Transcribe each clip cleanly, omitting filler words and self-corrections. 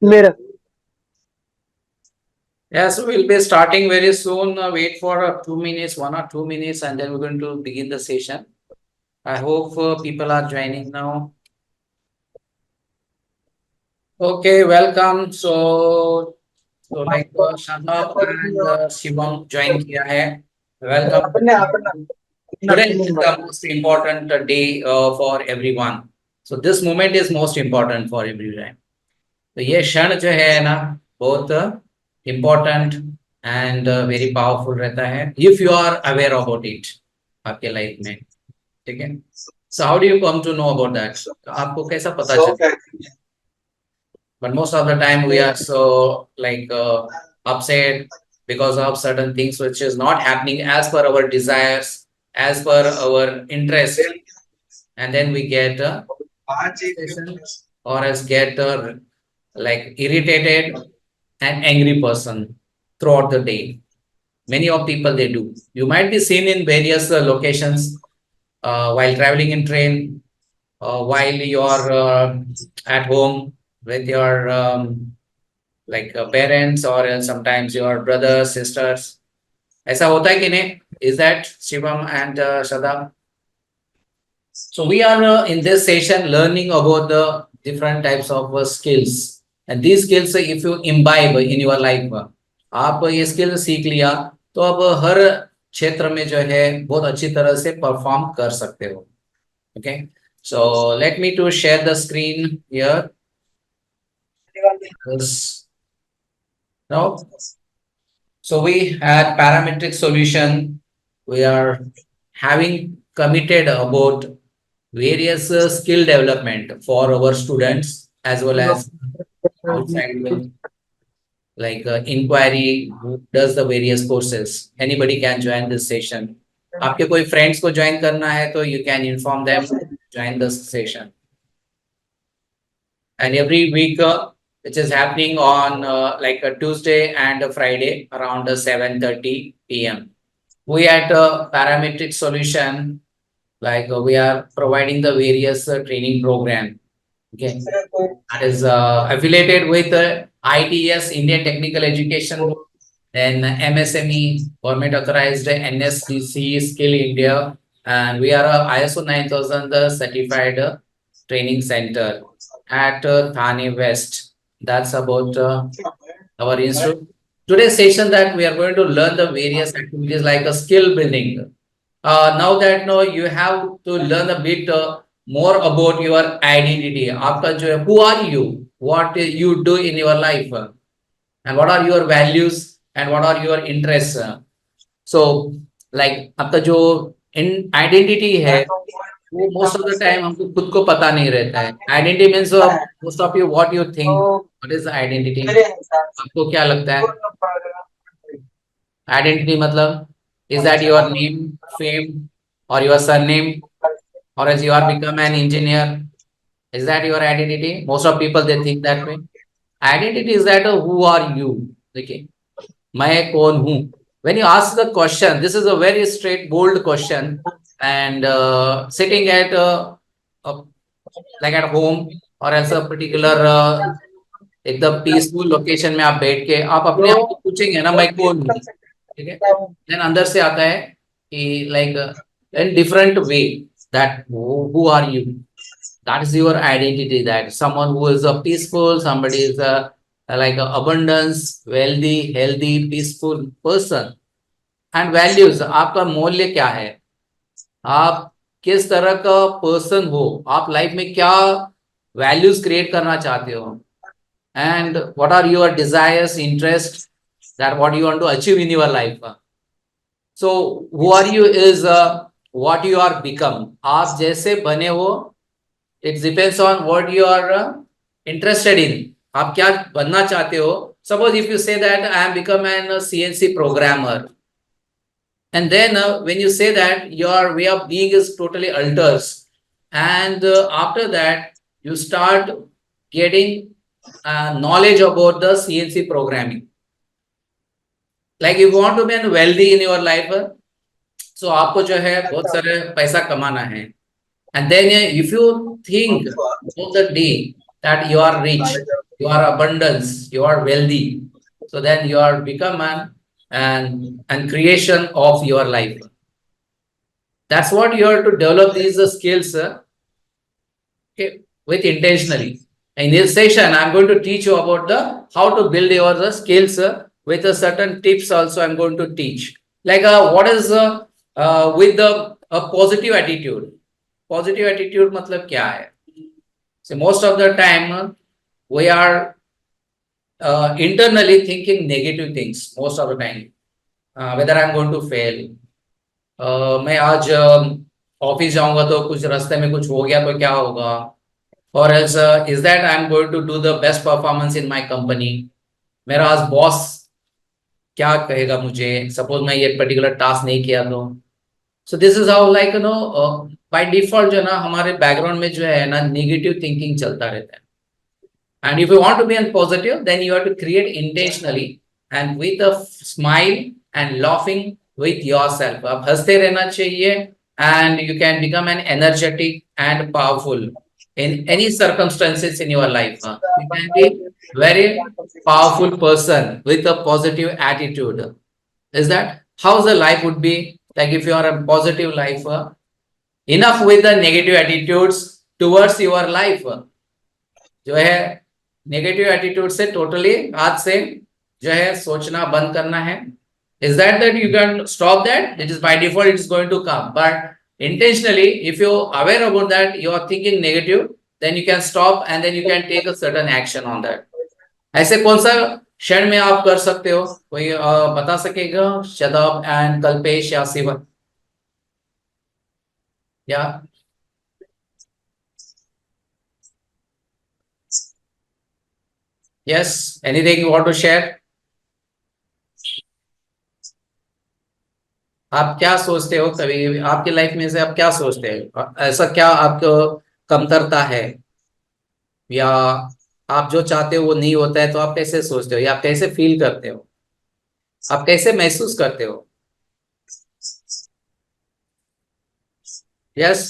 मेरा Yeah, so we'll be starting very soon. Wait for 2 minutes, 1 or 2 minutes, and then we're going to begin the session. I hope people are joining now. Okay, welcome. So Shabab and Shivam join किया है. Welcome. Today is the most important day for everyone. So this moment is most important for everyone. तो ये क्षण जो है ना बहुत important and very powerful रहता है if you are aware about it आपके लाइफ में. ठीक है. So how do you come to know about that. आपको कैसा पता चला. But most of the time we are so like upset because of certain things which is not happening as per our desires, as per our interest, and then we get or else get like irritated and angry person throughout the day. Many of people they do. You might be seen in various locations while traveling in train, while you're at home with your like parents or sometimes your brothers, sisters. ऐसा होता है कि नहीं? Is that Shivam and Shada? So we are in this session learning about the different types of skills. And these skills, if you imbibe in your life, आप ये skill सीख लिया तो अब हर क्षेत्र में जो है बहुत अच्छी तरह से परफॉर्म कर सकते हो. Okay, so let me to share the screen here. Now, so we had parametric solution. We are having committed about various skill development for our students as well as outside like inquiry who does the various courses. Anybody can join this session. आपके कोई friends को join करना है तो you can inform them join this session. And every week which is happening on like a Tuesday and a Friday around 7:30 p.m. We at parametric solution like we are providing the various training program. Okay, that is affiliated with ITS Indian Technical Education Board, then MSME government authorized NSCC Skill India, and we are a ISO 9000 certified training center at Thane West. That's about our institute. Today's session that we are going to learn the various activities like a skill building. Now that no, you have to learn a bit more about your identity. आपका जो है, who are you? What you do in your life? And what are your values? And what are your interests? So, like आपका जो identity है, वो most of the time हमको खुद को पता नहीं रहता है. Identity means most of you what you think. What is the identity? आपको क्या लगता है? Identity मतलब is that your name, fame, or your surname, or as you are become an engineer? Is that your identity? Most of people they think that way. Identity is that who are you? Okay, मैं कौन हूँ? When you ask the question, this is a very straight, bold question, and sitting at like at home or else a particular एकदम peaceful location में आप बैठ के आप अपने आप को पूछेंगे ना मैं कौन हूँ. ठीक है. देन अंदर से आता है कि like in different way that who are you. That is your identity. That someone who is a peaceful, somebody is a like a abundance, wealthy, healthy, peaceful person. And values. आपका मूल्य क्या है? आप किस तरह का पर्सन हो? आप लाइफ में क्या वैल्यूज क्रिएट करना चाहते हो? And what are your desires, interests, that what you want to achieve in your life? So who are you is what you are become. आप जैसे बने हो, it depends on what you are interested in. आप क्या बनना चाहते हो? Suppose if you say that I am become an CNC programmer, and then when you say that your way of being is totally alters, and after that you start getting knowledge about the CNC programming. Like if you want to be wealthy in your life, so आपको जो है बहुत सारे पैसा कमाना है. And then if you think of the day that you are rich, you are abundance, you are wealthy. So then you are become an creation of your life. That's what you have to develop these skills, okay, with intentionally. In this session, I'm going to teach you about the how to build your skills with a certain tips. Also, I'm going to teach like what is with the a positive attitude. Positive attitude मतलब क्या है? So most of the time we are internally thinking negative things most of the time. Whether I'm going to fail, मैं आज office जाऊंगा तो कुछ रास्ते में कुछ हो गया तो क्या होगा, और else is that I am going to do the best performance in my company, मेरा आज बॉस क्या कहेगा मुझे, सपोज मैं ये पर्टिकुलर टास्क नहीं किया तो. सो this is how like by default जो है ना हमारे बैकग्राउंड में जो है ना नेगेटिव थिंकिंग चलता रहता है. And if you want to be on positive, then you have to create intentionally and with a smile and laughing with yourself. आप हंसते रहना चाहिए and you can become an energetic and powerful in any circumstances in your life. You can be very powerful person with a positive attitude. Is that how the life would be? Like if you are a positive life, enough with the negative attitudes towards your life. जो है negative attitude से totally आज से जो है सोचना बंद करना है. Is that you can stop that, it is by default it is going to come, but intentionally if you aware about that you are thinking negative, then you can stop and then you can take a certain action on that. ऐसे कौन सा क्षण में आप कर सकते हो, कोई बता सकेगा? शदाब एंड कल्पेश या शिवन या yes, anything you want to share? आप क्या सोचते हो, कभी आपकी लाइफ में से आप क्या सोचते हैं, ऐसा क्या आपको कमतरता है, या आप जो चाहते हो वो नहीं होता है तो आप कैसे सोचते हो, या आप कैसे फील करते हो, आप कैसे महसूस करते हो? Yes,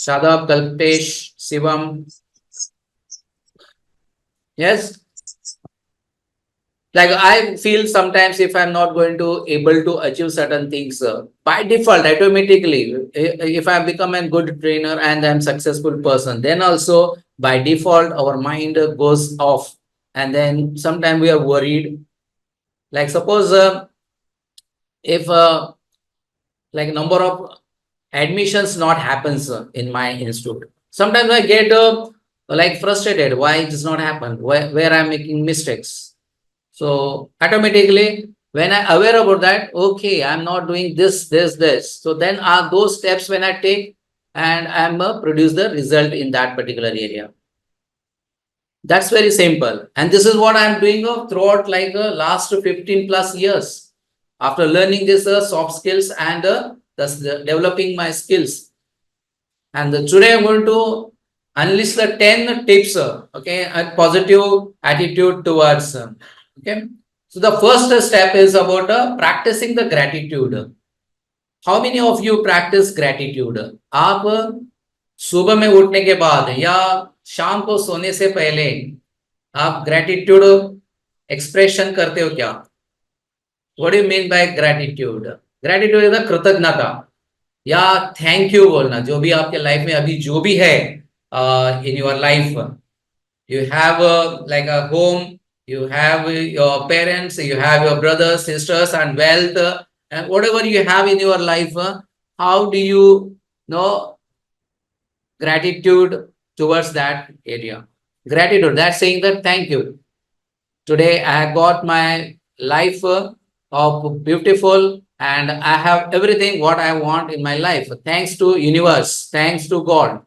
Shadab, Kalpesh, Shivam. Yes, like I feel sometimes if I'm not going to able to achieve certain things by default automatically, if I become a good trainer and I'm successful person, then also by default our mind goes off, and then sometimes we are worried. Like suppose if like number of admissions not happens in my institute, sometimes I get like frustrated why it does not happen, where I'm making mistakes. So automatically, when I aware about that, okay, I'm not doing this. So then are those steps when I take and I'm produce the result in that particular area. That's very simple. And this is what I'm doing throughout like last 15 plus years. After learning this soft skills and developing my skills. And today I'm going to unleash the 10 tips, okay, a positive attitude towards. Okay. So the first step is about practicing the gratitude. How many of you practice gratitude? आप सुबह में उठने के बाद या शाम को सोने से पहले आप ग्रेटिट्यूड एक्सप्रेशन करते हो क्या? What do you mean by gratitude? Gratitude is कृतज्ञता या थैंक यू बोलना, जो भी आपके लाइफ में अभी जो भी है in your life. You have like a home, you have your parents, you have your brothers, sisters, and wealth, and whatever you have in your life, how do you know gratitude towards that area? Gratitude, that's saying that thank you. Today I got my life of beautiful and I have everything what I want in my life. Thanks to universe, thanks to God.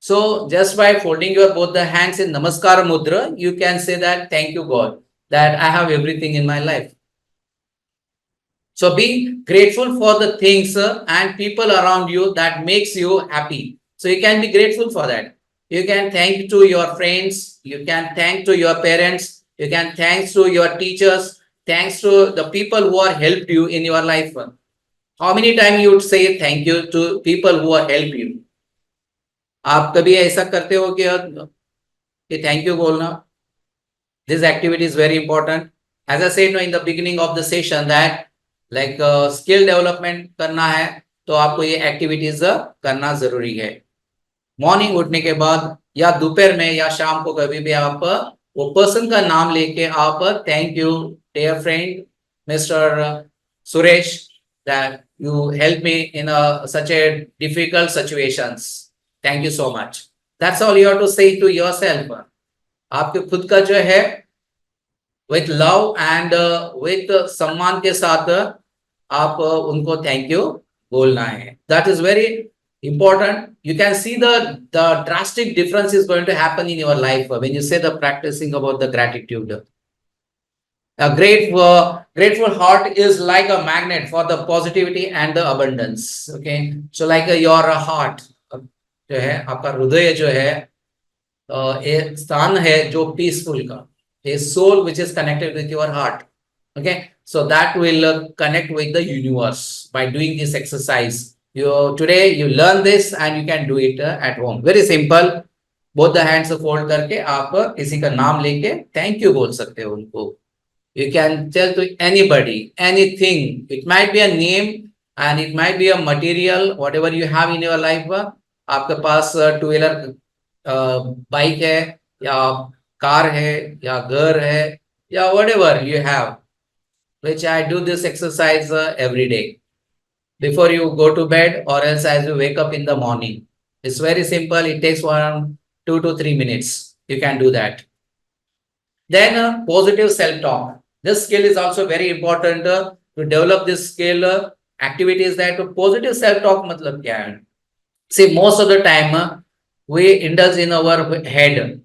So just by folding your both the hands in Namaskar Mudra, you can say that thank you God, that I have everything in my life. So be grateful for the things and people around you that makes you happy. So you can be grateful for that. You can thank to your friends, you can thank to your parents, you can thanks to your teachers, thanks to the people who are helped you in your life. How many times you would say thank you to people who are helped you? आप कभी ऐसा करते हो कि कि thank you बोलना. This activity is very important. As I said in the beginning of the session that like skill development करना है तो आपको ये एक्टिविटीज करना जरूरी है. मॉर्निंग उठने के बाद या दोपहर में या शाम को कभी भी आप वो पर्सन का नाम लेके आप thank you dear friend mister Suresh that you help me in such a difficult situations. Thank you so much. That's all you have to say to yourself. आपके खुद का जो है विथ लव एंड विथ सम्मान के साथ आप उनको थैंक यू बोलना है. That is very important. You can see the drastic difference is going to happen in your life when you say the practicing about the gratitude. A grateful heart is like a magnet for the positivity and the abundance. Okay, so like your heart जो है आपका हृदय जो है एक स्थान है जो पीसफुल का, a soul which is connected with your heart. Okay, so that will connect with the universe by doing this exercise. Today you learn this and you can do it at home. Very simple. Both the hands fold करके आप किसी का नाम लेके thank you बोल सकते हो उनको. You can tell to anybody anything. It might be a name and it might be a material, whatever you have in your life. आपके पास टू व्हीलर बाइक है या कार है या घर है या whatever you have, which I do this exercise every day before you go to bed or else as you wake up in the morning. It's very simple. It takes around 2 to 3 minutes. You can do that. Then positive self-talk. This skill is also very important to develop this skill. Activities that positive self-talk मतलब क्या है? See, most of the time we indulge in our head.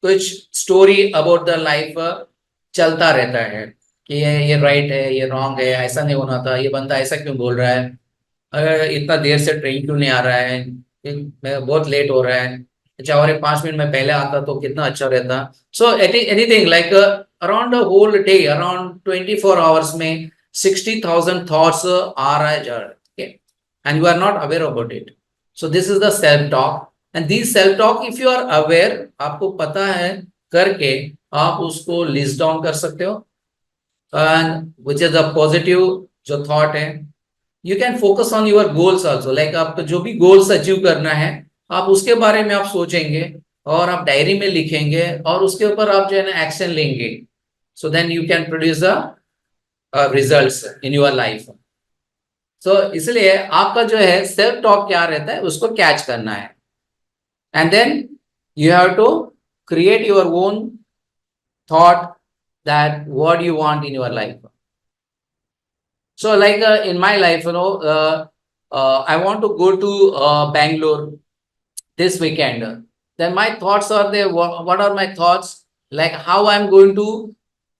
कुछ story about the life चलता रहता है कि ये right है, ये रॉन्ग है, ऐसा नहीं होना था, ये बंदा ऐसा क्यों बोल रहा है, इतना देर से ट्रेन क्यों नहीं आ रहा है, बहुत लेट हो रहा है, अच्छा और 5 मिनट में पहले आता तो कितना अच्छा रहता. So anything like around the whole day around 24 hours में 60,000 थॉट्स आ रहा है जा रहा है and you are not aware about it. So this is the self talk. And these self-talk, if you are aware, आपको पता है करके आप उसको list down कर सकते हो. And which is the positive जो thought है. You can focus on your goals also. Like आपको जो भी goals achieve करना है, आप उसके बारे में आप सोचेंगे और आप डायरी में लिखेंगे और उसके ऊपर आप जो है ना एक्शन लेंगे. So then you can produce the results in your life. So इसलिए आपका जो है self talk क्या रहता है उसको कैच करना है. And then you have to create your own thought that what you want in your life. So like in my life, I want to go to Bangalore this weekend. Then my thoughts are there. What are my thoughts? Like how I'm going to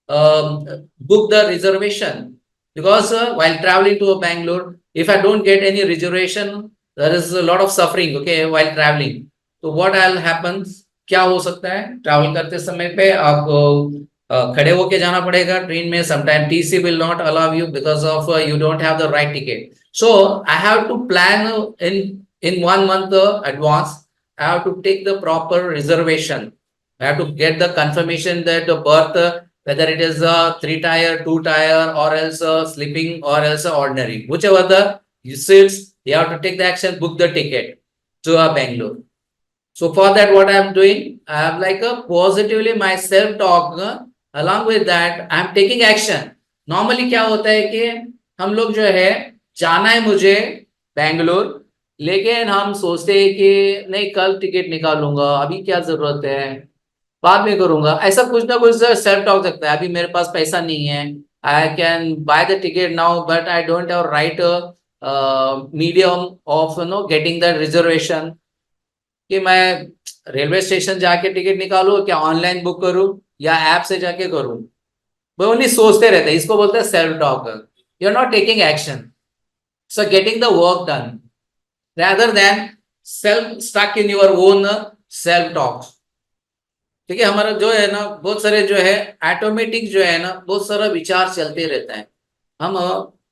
book the reservation. Because while traveling to Bangalore, if I don't get any reservation, there is a lot of suffering, okay, while traveling. तो what will happen, क्या हो सकता है travel करते समय पे आपको खड़े होके जाना पड़ेगा ट्रेन में. Sometime TC will not allow you because of you don't have the right ticket. So I have to plan in 1 month advance. I have to take the proper reservation. I have to get the confirmation that the berth whether it is a 3-tier, 2-tier or else sleeping or else ordinary, whichever the seats, you have to take the action, book the ticket to Bangalore. So for that, what I am doing, I have like a positively my self talk. Along with that, I am taking action. Normally क्या होता है कि हम लोग जो है जाना है मुझे बैंगलोर, लेकिन हम सोचते हैं कि नहीं कल टिकट निकालूंगा, अभी क्या जरूरत है, बाद में करूंगा. ऐसा कुछ ना कुछ सेल्फ टॉक सकता है. अभी मेरे पास पैसा नहीं है, I can by the ticket now but I don't have right medium of getting the reservation. कि मैं रेलवे स्टेशन जाके टिकट निकालूं, क्या ऑनलाइन बुक करूं या ऐप से जाके करूं. वो नहीं सोचते रहते. इसको बोलते हैं self talk. You are not taking action. So getting the work done rather than self stuck in your own self talk. ठीक है, हमारा जो है ना बहुत सारे जो है ऑटोमेटिक जो है ना बहुत सारा विचार चलते रहता है. हम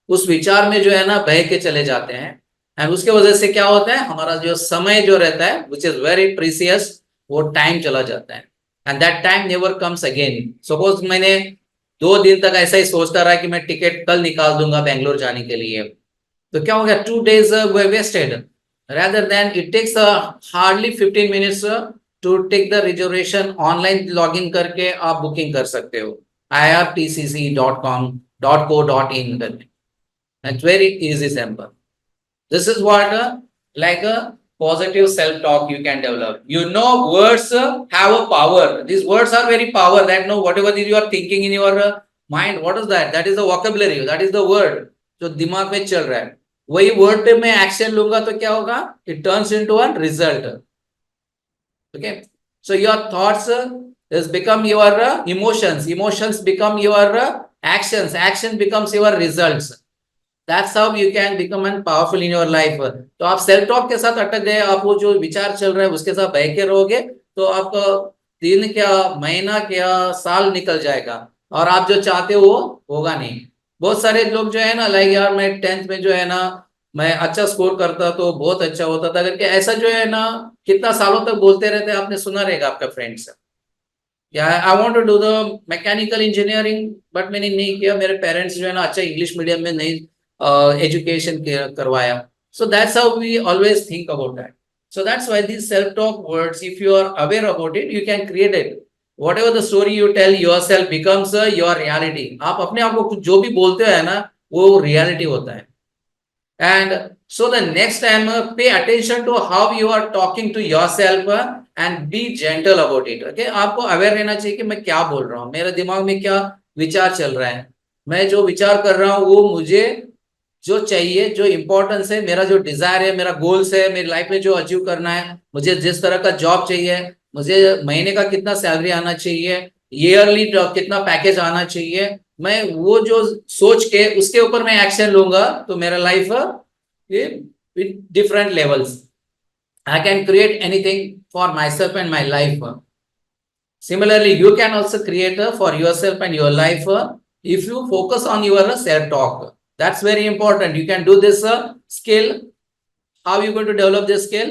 उस विचार में जो है ना बह के चले जाते हैं एंड उसके वजह से क्या होता है हमारा जो समय जो रहता है विच इज वेरी प्रीसियस वो टाइम चला जाता है and that time never comes again. Suppose मैंने 2 दिन तक ऐसा ही सोचता रहा कि मैं टिकट कल निकाल दूंगा बेंगलोर जाने के लिए, तो क्या हो गया, 2 days were wasted. Rather than it takes hardly 15 minutes to take the reservation, online login करके आप बुकिंग कर सकते हो irtcc.com.co.in करके. It's very easy, simple. This is what like a positive self-talk you can develop. You know, words have a power. These words are very power. That know whatever you are thinking in your mind, what is that? That is the vocabulary. That is the word जो दिमाग में चल रहा है. वही word पे मैं action लूंगा तो क्या होगा? It turns into a result. Okay. So your thoughts is become your emotions. Emotions become your actions. Action becomes your results. That's how you can become an powerful in your life. तो आप self talk के साथ अटक गए, आप वो जो विचार चल रहा है उसके साथ बह के रहोगे तो आपका दिन क्या, महीना क्या, साल निकल जाएगा और आप जो चाहते हो वो होगा नहीं. बहुत सारे लोग जो है ना, लाइक यार मैं 10th में जो है ना मैं अच्छा स्कोर करता तो बहुत अच्छा होता था करके, ऐसा जो है ना कितना सालों तक बोलते रहते हैं. आपने सुना रहेगा आपका फ्रेंड्स, या I want to do the mechanical engineering but मैंने नहीं किया, मेरे पेरेंट्स जो है ना अच्छा इंग्लिश मीडियम में नहीं एजुकेशन करवाया. So that's how we always think about that. So that's why these self-talk words, if you are aware about it, you can create it. Whatever the story you tell yourself becomes your reality. आप अपने आप को जो भी बोलते हो ना वो reality होता है. And so the next time pay attention to how you are talking to yourself and be gentle about it. Okay, आपको अवेयर रहना चाहिए कि मैं क्या बोल रहा हूँ, मेरे दिमाग में क्या विचार चल रहा है, मैं जो विचार कर रहा हूँ वो मुझे जो चाहिए, जो इंपॉर्टेंस है, मेरा जो डिजायर है, मेरा गोल्स है, मेरी लाइफ में जो अचीव करना है, मुझे जिस तरह का जॉब चाहिए, मुझे महीने का कितना सैलरी आना चाहिए, ईयरली कितना पैकेज आना चाहिए, मैं वो जो सोच के उसके ऊपर मैं एक्शन लूंगा तो मेरा life with different levels I can create anything for my self and my life. Similarly, you can also create for yourself and your life if you focus on your self-talk. That's very important. You can do this skill. How are you going to develop this skill?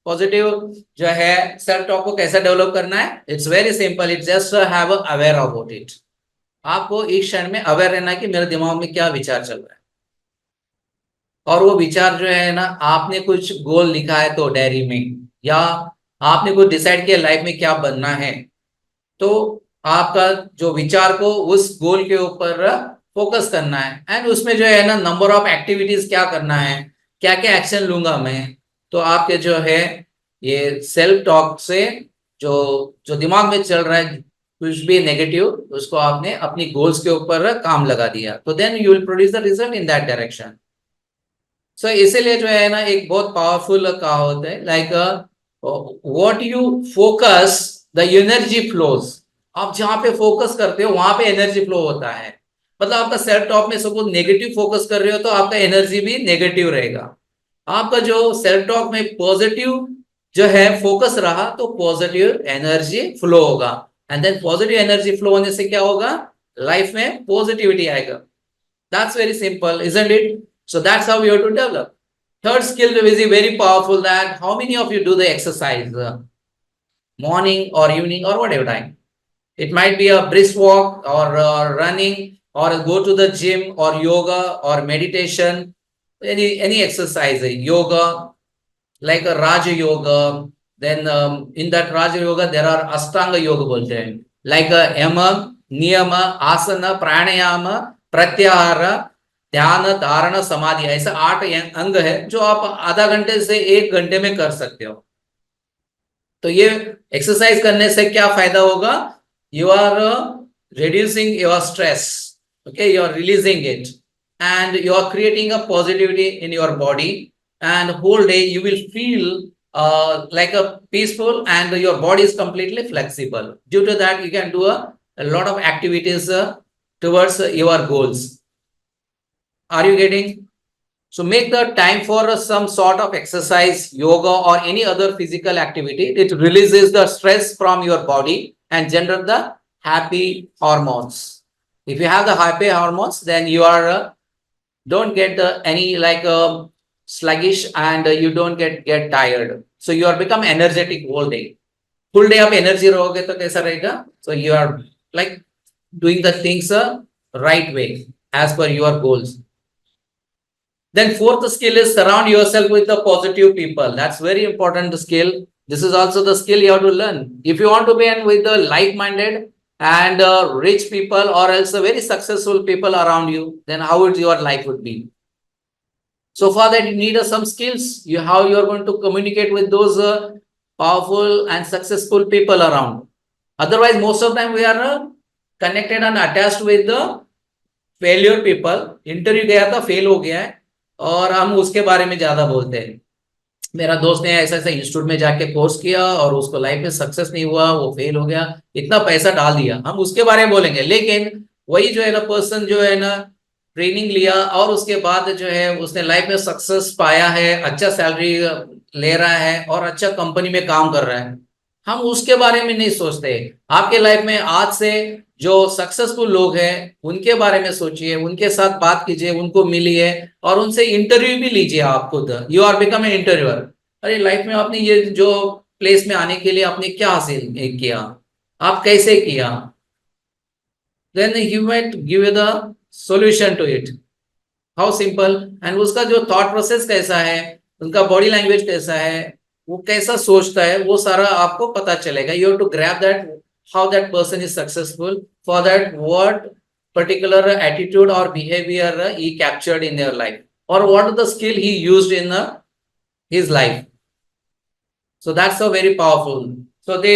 Positive जो है self-talk को कैसे develop करना है? It's very simple. It's just have a aware about it. आपको एक क्षण में aware रहना है कि मेरे दिमाग में क्या विचार चल रहा है. और वो विचार जो है ना, आपने कुछ गोल लिखा है तो डायरी में, या आपने कुछ डिसाइड किया लाइफ में क्या बनना है, तो आपका जो विचार को उस गोल के ऊपर फोकस करना है एंड उसमें जो है ना नंबर ऑफ एक्टिविटीज क्या करना है, क्या क्या एक्शन लूंगा मैं. तो आपके जो है ये सेल्फ टॉक से जो जो दिमाग में चल रहा है कुछ भी नेगेटिव, उसको आपने अपनी गोल्स के ऊपर काम लगा दिया, तो then you will produce the result in that direction. So इसीलिए जो है ना एक बहुत पावरफुल कहावत है, like what you focus the energy flows. आप जहां पे फोकस करते हो वहां पे एनर्जी फ्लो होता है. मतलब आपका सेल्फ टॉक में सपोज नेगेटिव फोकस कर रहे हो तो आपका एनर्जी भी नेगेटिव रहेगा. आपका जो सेल्फ टॉक में पॉजिटिव जो है फोकस रहा तो पॉजिटिव एनर्जी फ्लो होगा and then positive energy flow होने से क्या होगा, लाइफ में पॉजिटिविटी आएगा. That's very simple, isn't it? So that's how we have to develop. Third skill is very powerful, that how many of you do the exercise morning or evening or whatever time. It might be a brisk walk or running or go to the gym or yoga or meditation, any exercise, yoga like a Raja Yoga. Then in that Raja Yoga there are Ashtanga Yoga bolte hain, like yama, niyama, asana, pranayama, pratyahara, ध्यान, धारणा, समाधि, ऐसा 8 अंग है जो आप आधा घंटे से 1 घंटे में कर सकते हो. तो ये एक्सरसाइज करने से क्या फायदा होगा, you are reducing your stress, okay, you are releasing it and you are creating a positivity in your body, and whole day you will feel like a peaceful and your body is completely flexible. Due to that you can do a lot of activities towards your goals. Are you getting? So make the time for some sort of exercise, yoga or any other physical activity. It releases the stress from your body and generate the happy hormones. If you have the happy hormones, then you are don't get any like sluggish and you don't get tired. So you are become energetic all day. Full day आप energy रहोगे तो कैसा रहेगा? So you are like doing the things right way as per your goals. Then fourth skill is surround yourself with the positive people. That's very important skill. This is also the skill you have to learn. If you want to be in with the like-minded and rich people or else very successful people around you, then how would your life would be? So for that, you need some skills. How you are going to communicate with those powerful and successful people around. Otherwise, most of the time we are connected and attached with the failure people. Interview गया था, fail हो गया है और हम उसके बारे में ज्यादा बोलते हैं. मेरा दोस्त ने ऐसा ऐसा इंस्टीट्यूट में जाके कोर्स किया और उसको लाइफ में सक्सेस नहीं हुआ, वो फेल हो गया, इतना पैसा डाल दिया, हम उसके बारे में बोलेंगे. लेकिन वही जो है ना पर्सन जो है ना ट्रेनिंग लिया और उसके बाद जो है उसने लाइफ में सक्सेस पाया है, अच्छा सैलरी ले रहा है और अच्छा कंपनी में काम कर रहा है, हम उसके बारे में नहीं सोचते. आपके लाइफ में आज से जो सक्सेसफुल लोग हैं उनके बारे में सोचिए, उनके साथ बात कीजिए, उनको मिलिए और उनसे इंटरव्यू भी लीजिए. आप खुद you are become a interviewer. अरे लाइफ में आपने ये जो प्लेस में आने के लिए आपने क्या हासिल किया, आप कैसे किया, then you might give you the solution to it. How simple. And उसका जो thought process कैसा है, उनका body language कैसा है, वो कैसा सोचता है, वो सारा आपको पता चलेगा. You have to grab that how that person is successful. For that, what particular attitude or behavior he captured in their life, or what the skill he used in his life. So that's a very powerful. So they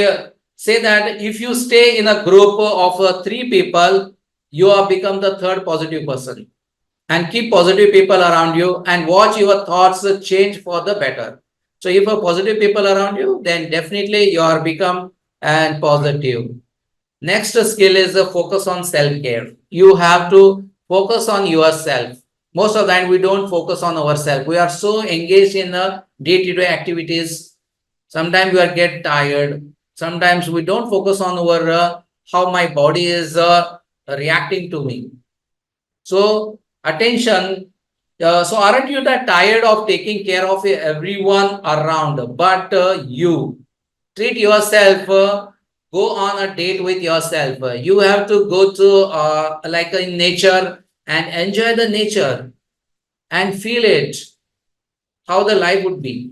say that if you stay in a group of 3 people, you have become the third positive person. And keep positive people around you and watch your thoughts change for the better. So if a positive people around you, then definitely you are become and positive. Next skill is a focus on self-care. You have to focus on yourself. Most of the time we don't focus on ourselves. We are so engaged in the day-to-day activities. Sometimes we are get tired. Sometimes we don't focus on our how my body is reacting to me. So attention. So aren't you that tired of taking care of everyone around? But you treat yourself. Go on a date with yourself. You have to go to like in nature and enjoy the nature and feel it, how the life would be.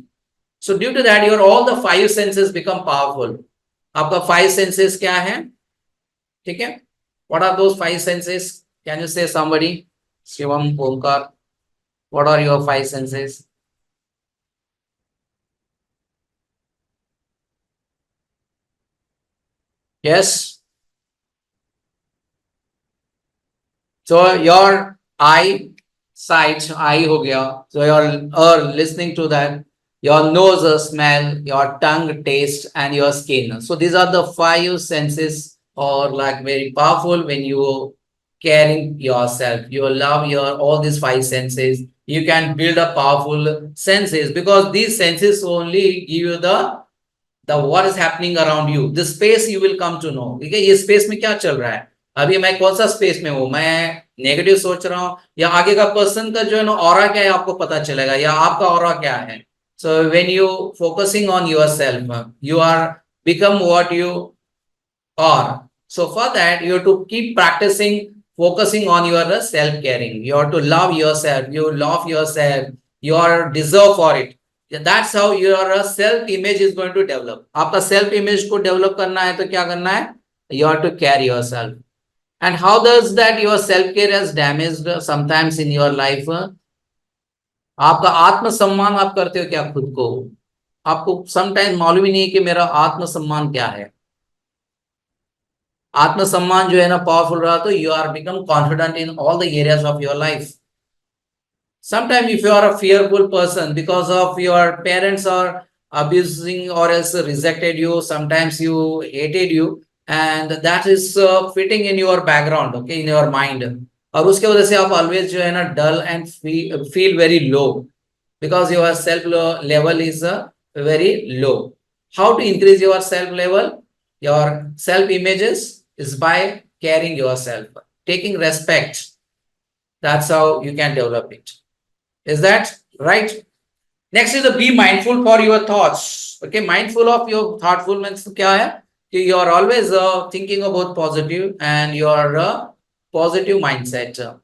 So due to that, your all the 5 senses become powerful. आपका 5 senses क्या है? ठीक है? What are those 5 senses? Can you say somebody? Shivam, Omkar. What are your 5 senses? Yes. So your eye sight, eye हो गया. So you're listening to that. Your nose smell, your tongue taste, and your skin. So these are the 5 senses, or like very powerful when you caring yourself. You love your all these 5 senses. You can build a powerful senses because these senses only give you the what is happening around you. The space you will come to know. ठीक है, ये space में क्या चल रहा है, अभी मैं कौन सा space में हूँ, मैं नेगेटिव सोच रहा हूँ या आगे का पर्सन का जो है ना ऑरा क्या है आपको पता चलेगा, या आपका ऑरा क्या है. So when you focusing on yourself, you are become what you are. So for that, you have to keep practicing focusing on your self-caring. You have to love yourself. You love yourself. You are deserve for it. That's how your self-image is going to develop. आपका self-image को develop करना है तो क्या करना है? You have to care yourself. And how does that your self-care has damaged sometimes in your life? आपका आत्मसम्मान आप करते हो क्या खुद को? आपको समटाइम मालूम ही नहीं है कि मेरा आत्मसम्मान क्या है. आत्मसम्मान जो है ना पावरफुल रहा तो you are become confident in all the areas of your life. Sometimes if you are a fearful person because of your parents are abusing or else rejected you, sometimes you hated you, and that is fitting in your background, okay, in your mind. और उसके वजह से आप always जो है ना dull and feel very low because your self level is very low. How to increase your self level, your self images, is by caring yourself, taking respect. That's how you can develop it. Is that right? Next is the be mindful for your thoughts. Okay, mindful of your thoughtful means क्या है कि you are always thinking about positive and your positive mindset.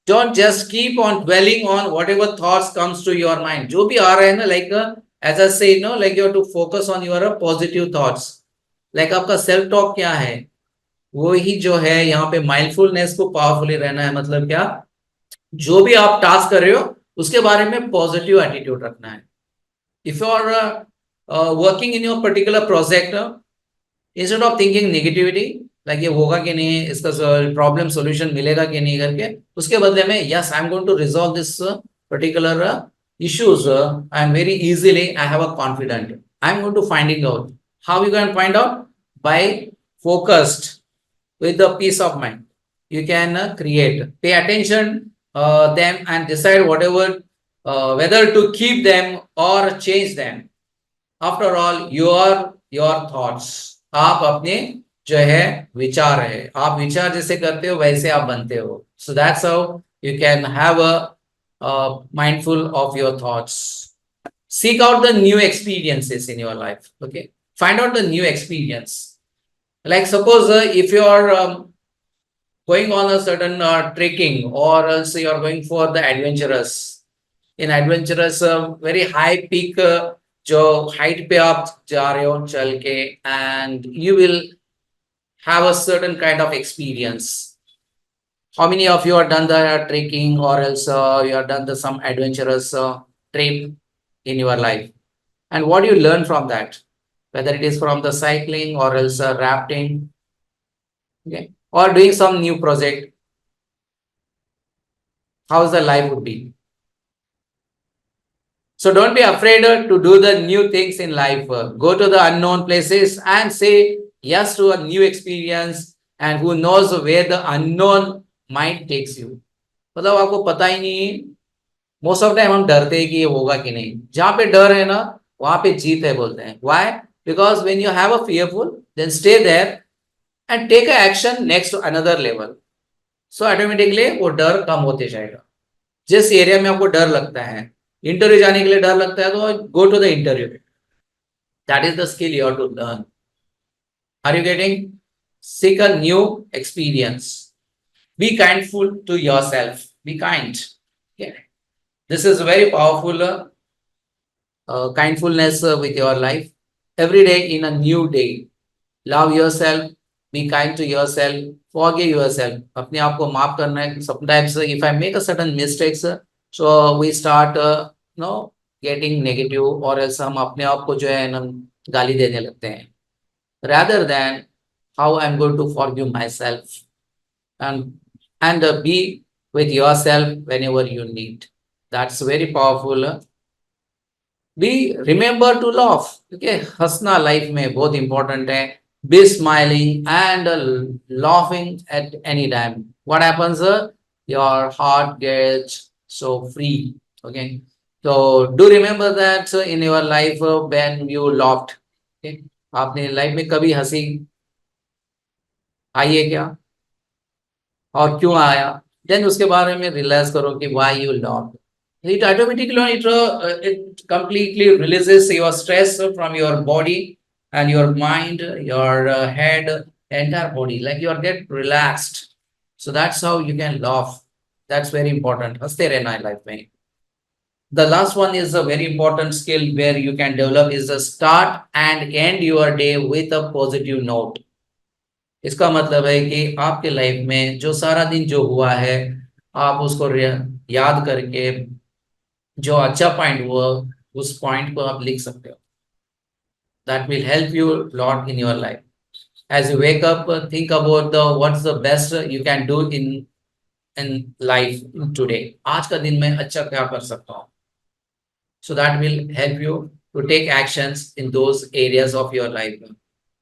Don't just keep on dwelling on whatever thoughts comes to your mind. जो भी आ रहा है ना, like as I say, like you have to focus on your positive thoughts. Like आपका self talk क्या है, वो ही जो है यहाँ पे mindfulness को powerfully रहना है. मतलब क्या, जो भी आप टास्क कर रहे हो उसके बारे में पॉजिटिव एटीट्यूड रखना है. If you are working in your particular project, instead of thinking negativity, like ये होगा कि नहीं, इसका प्रॉब्लम सॉल्यूशन मिलेगा कि नहीं करके, उसके बदले में yes, I am going to resolve this particular issues. I am very easily, I have a confident. I am going to finding out. How you can find out? By focused with the peace of mind. You can create. Pay attention them and decide whatever whether to keep them or change them. After all, your thoughts. आप अपने जो है विचार है, आप विचार जैसे करते हो वैसे आप बनते हो. So that's how you can have a mindful of your thoughts. Seek out the new experiences in your life. Okay, find out the new experience. Like suppose if you are going on a certain trekking, or else you are going for the adventurous. In adventurous very high peak जो height पे आप जा रहे हो चल के, and you will have a certain kind of experience. How many of you have done the trekking, or else you have done the some adventurous trip in your life? And what do you learn from that? Whether it is from the cycling or else rafting, okay, or doing some new project, how's the life would be? So don't be afraid to do the new things in life. Go to the unknown places and say yes to a new experience, and who knows where the unknown mind takes you. मतलब आपको पता ही नहीं. Most of time हम डरते हैं कि ये होगा कि नहीं. जहां पे डर है ना, वहां पे जीत है बोलते हैं. Why? Because when you have a fearful, then stay there and take a action next to another level. So automatically वो डर कम होते जाएगा. जिस एरिया में आपको डर लगता है, इंटरव्यू जाने के लिए डर लगता है, तो go to the interview. That is the skill you have to learn. Are you getting? Seek a new experience. Be kindful to yourself. Be kind. This is very powerful kindfulness with your life. Every day in a new day, love yourself, be kind to yourself, forgive yourself. अपने आप को माफ करना है. Sometimes if I make a certain mistakes, so we start getting negative, और else हम अपने आप को जो है ना गाली देने लगते हैं. Rather than how I'm going to forgive myself, and be with yourself whenever you need. That's very powerful. Be remember to laugh. Okay, हंसना लाइफ में बहुत इंपॉर्टेंट है. Be smiling and laughing at any time. What happens? Your heart gets so free. Okay, so do remember that in your life when you laughed. Okay, आपने life में कभी हंसी आई है क्या, और क्यों आया? Then उसके बारे में रियलाइज करो कि why you laughed. It automatically it completely releases your stress from your body and your mind, your head, entire body. Like you are get relaxed. So that's how you can laugh. That's very important. हंसते रहना है life में. The last one is a very important skill where you can develop is the start and end your day with a positive note. इसका मतलब है कि आपके life में जो सारा दिन जो हुआ है, आप उसको याद करके जो अच्छा पॉइंट हुआ उस पॉइंट को आप लिख सकते हो. That will help you a lot in your life. As you wake up, think about what's the best you can do in life today. आज का दिन मैं अच्छा क्या कर सकता हूँ. So that will help you to take actions in those areas of your life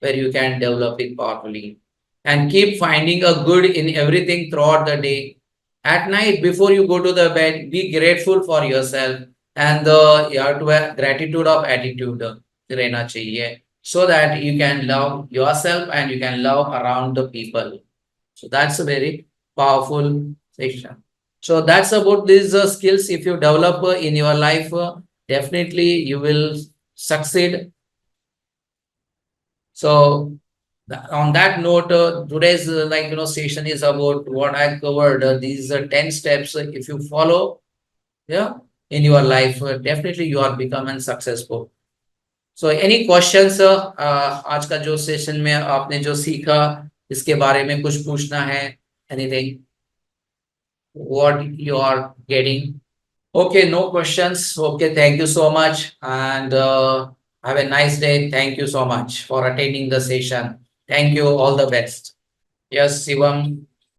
where you can develop it powerfully, and keep finding a good in everything throughout the day. At night, before you go to the bed, be grateful for yourself, and you have to have gratitude of attitude रहना चाहिए, so that you can love yourself and you can love around the people. So that's a very powerful section. So that's about these skills. If you develop in your life, definitely you will succeed. So on that note, today's session is about what I covered. These 10 steps. If you follow, yeah, in your life, definitely you are becoming successful. So any questions? आज का जो session में आपने जो सीखा इसके बारे में कुछ पूछना है? Anything? What you are getting? Okay, no questions. Okay, thank you so much, and have a nice day. Thank you so much for attending the session. Thank you. All the best. Yes, Shivam.